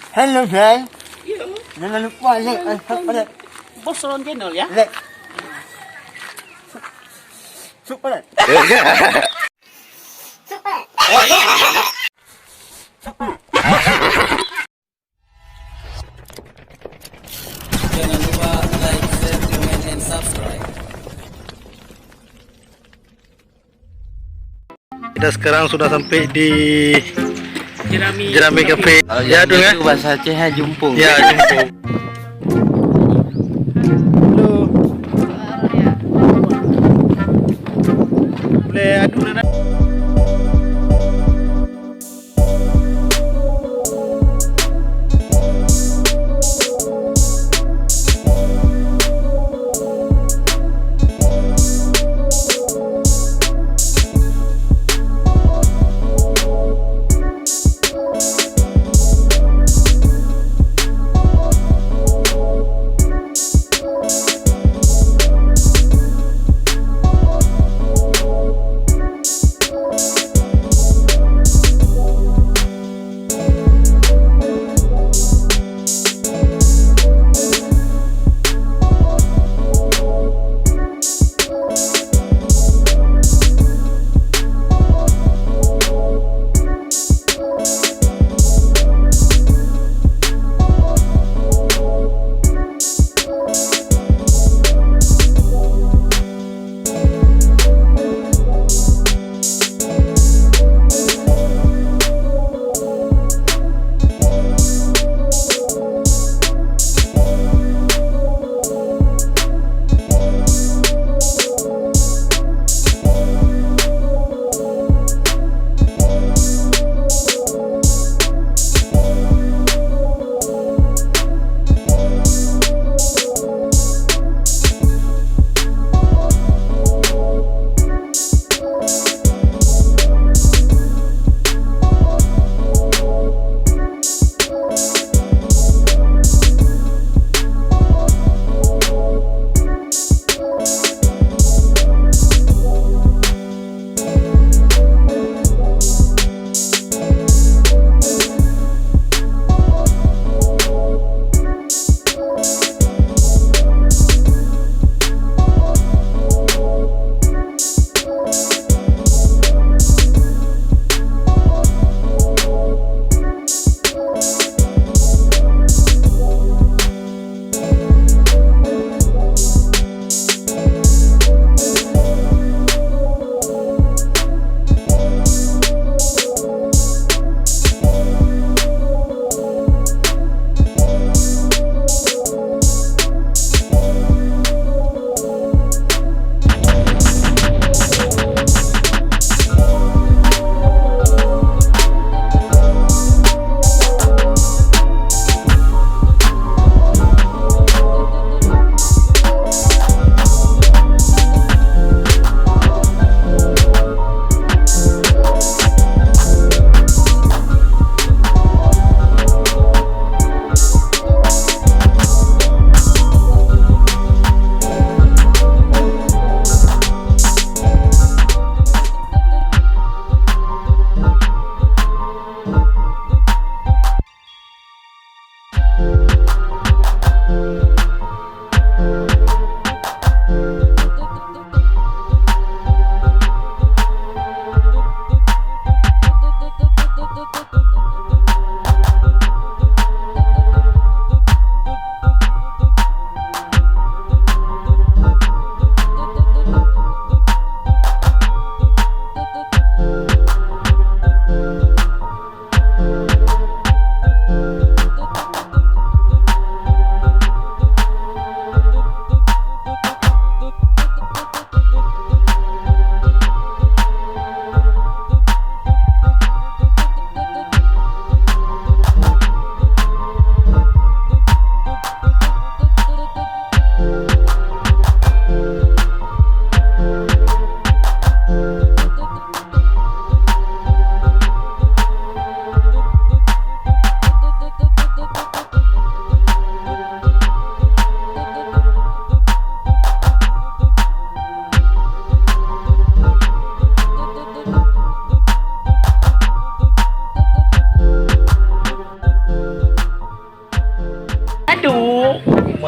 Hello guys. Ya. Jangan lupa like dan subscribe. Bos Ron Channel ya. Like. Subscribe. Jangan lupa like, share, comment, and subscribe. Kita sekarang sudah sampai di Jerami Cafe. Ya, Dung ya. Bahasa Aceh jumpung. Ya, jemput. Boleh adu nana.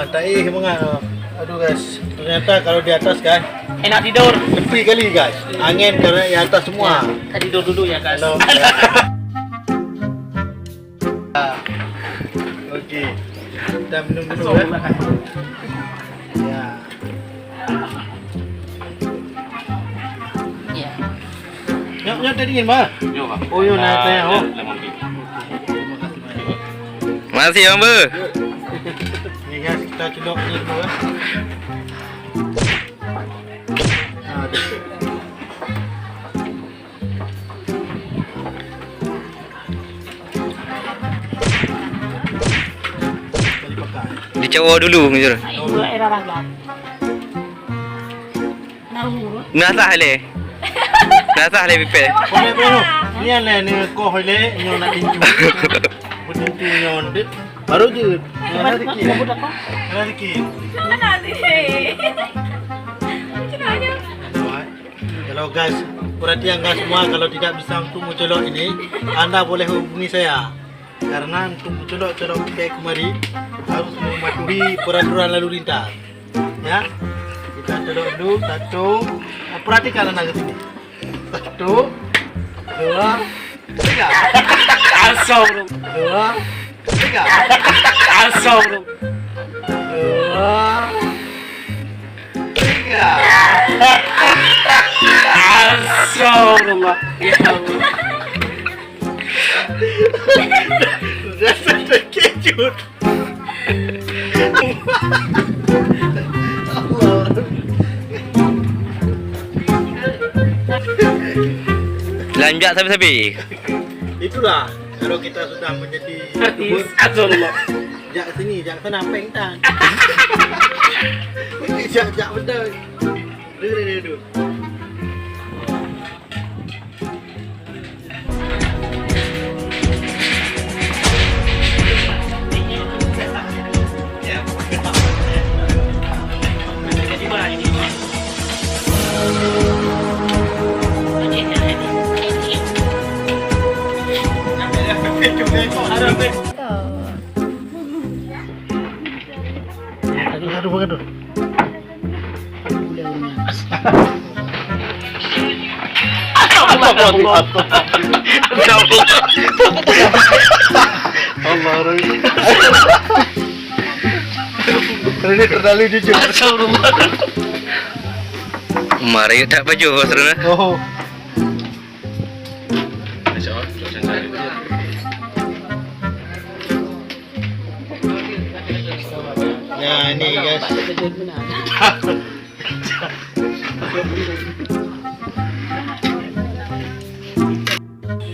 mantap semangat. Aduh guys, ternyata kalau di atas kan Enak tidur. tepi kali guys. Angin karena di atas semua. Kita tidur dulu ya guys. Halo. Okey. Kita minum dulu ya. Ya. Ya. Nyok tadi dingin mah. Oh yo nak tanya oh. Masih Bang Ber. Ni guys, kita celok ni dulu ya. Dicawa dulu macam mana? Ayo pula era ragam. Naruh. Nasah le. Nasah le pipe. Boleh bro. Ni ana ni ko hole nyo nak tinju. Tinju nyo ndit. Baru je. Ana sikit. Ana sikit. Kalau guys, perhatian guys semua, kalau tidak bisa untuk mencolok ini, anda boleh hubungi saya. Karena untuk mencolok-colok kayak kemari harus mematuhi peraturan lalu lintas. Ya, kita colok dulu. Satu, perhatikan anak ke sini. Satu, dua, tiga. Asal bro. Dua, tiga. Asal bro. Dua, tiga. Astagfirullah. Ya Allah. Rasa terkejut. Allah. Lanjak sabi-sabi. Itulah kalau kita sudah menjadi Astagfirullah. jak sini, jak sana pengtan. Jak betul. Duduk. Jadi mana ini? Aduh, aduh. Allah. Ini terlalu jujur. Mari tak baju serana. Oh. Ya ini guys.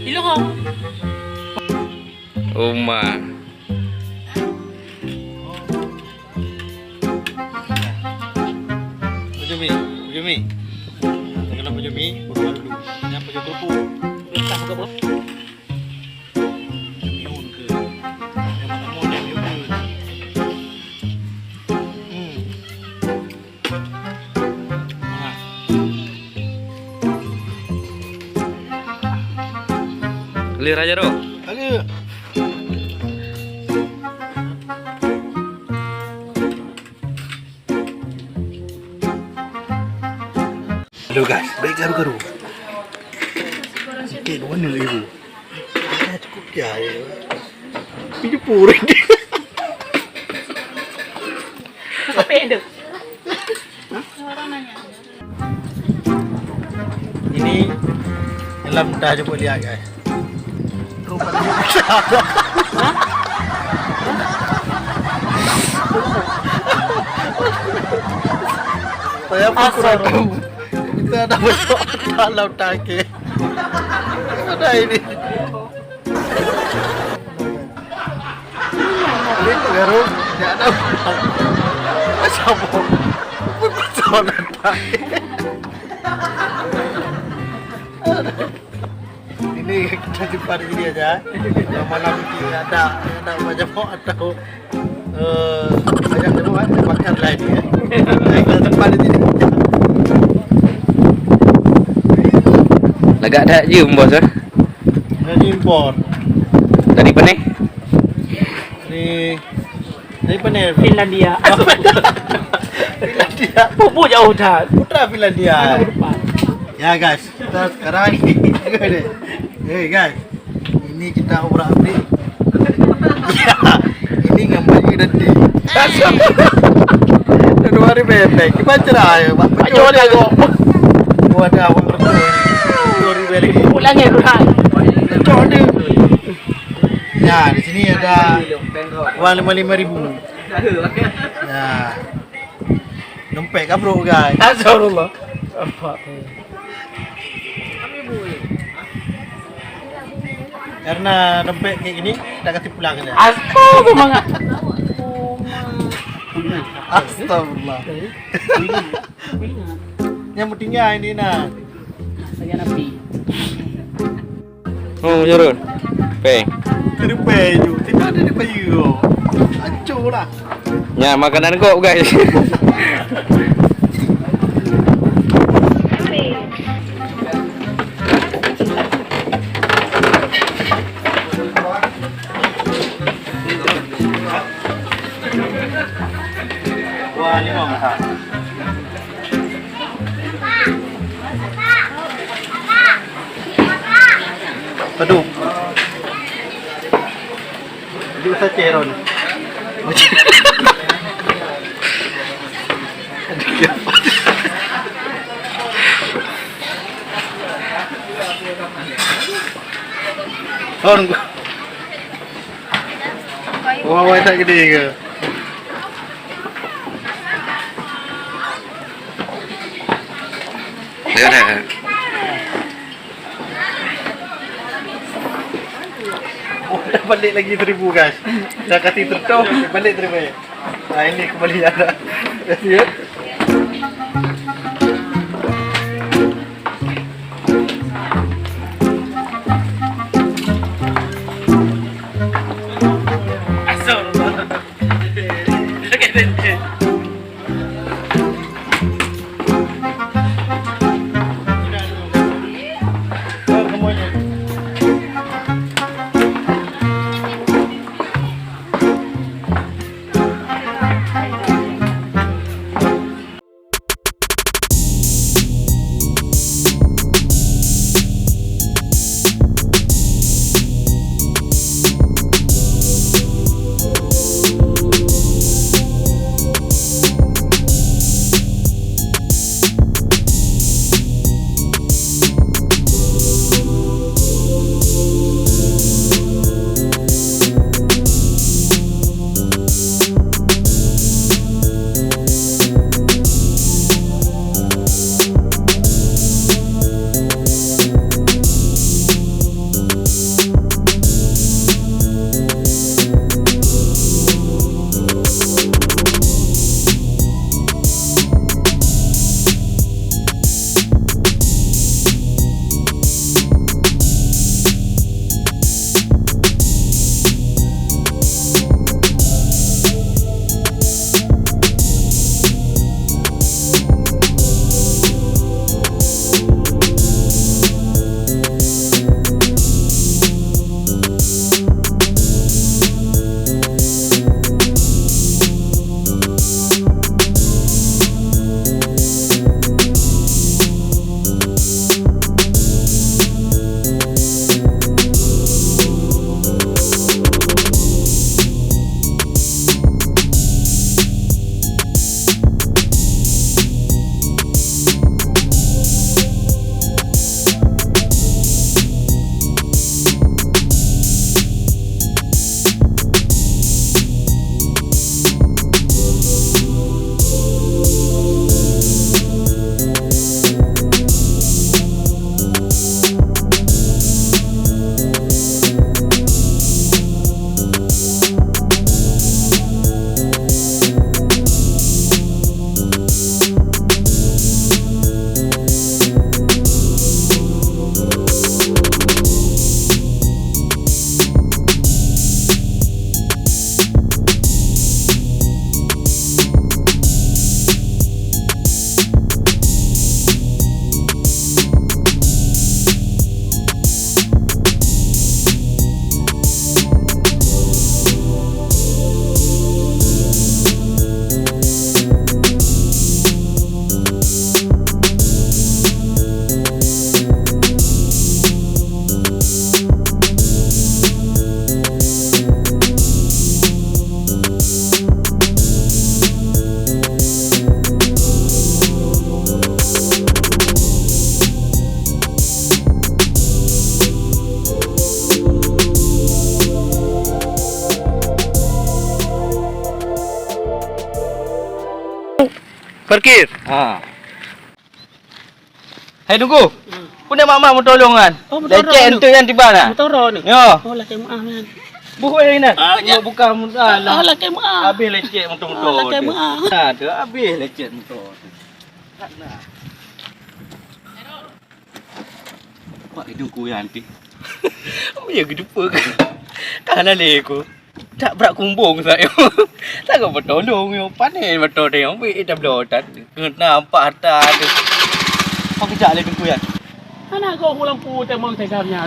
Ilong. Uma. Pujumi. Kalau pujumi, berbual dulu. Yang pujum kerupuk. Tak buka bro. Miun ke? Yang mana mau yang miun ke? Lir aja doh. Ada. Aduh guys, baik garu-garu. Sikit mana ibu? Dah cukup dia. Ini purih dia. Apa ada? Ini dalam dah coba lihat guys. Rupanya besar. Saya pun kurang tahu. Kita ada masuk dalam tangki. Ada ini. Ini baru tidak ada. Macam apa? Masuk dalam tangki. Ini kita simpan di sini aja. Yang mana mungkin ada macam apa atau banyak semua makan lain ya. Kita simpan di sini. Lagak dah je bos ah. Ini impor. Dari mana? Dari apa nih? Finlandia. Finlandia. Pupu jauh dah. Putra Finlandia. Depan. Ya guys, kita sekarang ini hey guys, ini kita obrak-abrik. Ya, ini ngambang nanti. Dua hari bebek, gimana cerai? Pak Ayo dia go. Buat awak berdua. 2 hari lagi. Pulang ya Tuhan. Cocok dia. Ya, di sini ada uang 55.000. Ya. Dompet kan bro guys. Astagfirullah. Apa? Karena dompet kayak gini, kita kasih pulang ya. Astagfirullah. Astagfirullah. Yang pentingnya ini nah. Saya nabi. Oh, Jarun. Peng. Dari baju, tidak ada di baju. Hancur lah. Ya, makanan kok, guys. Wah, ini mau nggak? Aduh. Jadi usah ceron. Orang wah, tak gede ke? Ya dah. Oh, dah balik lagi 1,000 guys. Dah kasih tertau, balik 1,000. Nah, ini kembali ada. Lihat. Astagfirullah. Dekat sini. Oh, semuanya. Parkir. Ha. Hai tunggu. Punya mak-mak mau tolong kan? Oh, mau tolong Lecet tu. tu yang tiba nak. Motor ni. Ya. Oh, laki maaf man. Buku yang nak. ya. Mau buka mudah Ah, lah. laki maaf. Habis lecet motor-motor. laki maaf. Nah, tu habis lecet motor. Tak nak. Pak hidungku yang nanti. Ya kedupa ke? Kanan aku. Tak berak kumbung saya. Tak kau bertolong yo. Panen motor dia. Ambil dah belotat. Kena nampak atas tu. Kau kejap lagi tunggu ya. Anak kau pulang putih mau tegaknya.